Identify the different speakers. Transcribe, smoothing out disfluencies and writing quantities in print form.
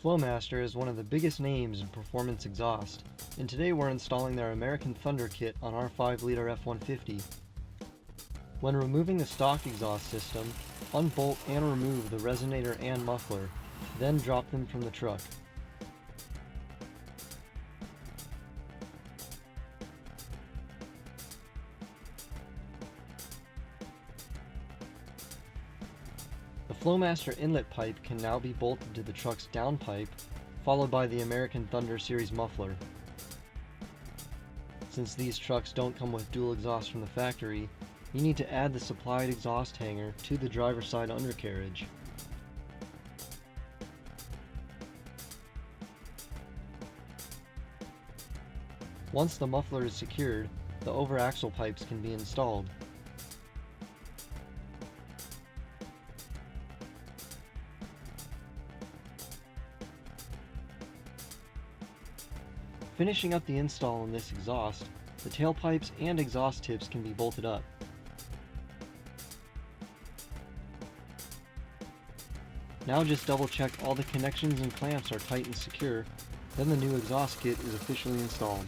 Speaker 1: Flowmaster is one of the biggest names in performance exhaust, and today we're installing their American Thunder kit on our 5-liter F-150. When removing the stock exhaust system, unbolt and remove the resonator and muffler, then drop them from the truck. The Flowmaster inlet pipe can now be bolted to the truck's downpipe, followed by the American Thunder series muffler. Since these trucks don't come with dual exhaust from the factory, you need to add the supplied exhaust hanger to the driver's side undercarriage. Once the muffler is secured, the over-axle pipes can be installed. Finishing up the install on this exhaust, the tailpipes and exhaust tips can be bolted up. Now just double check all the connections and clamps are tight and secure, then the new exhaust kit is officially installed.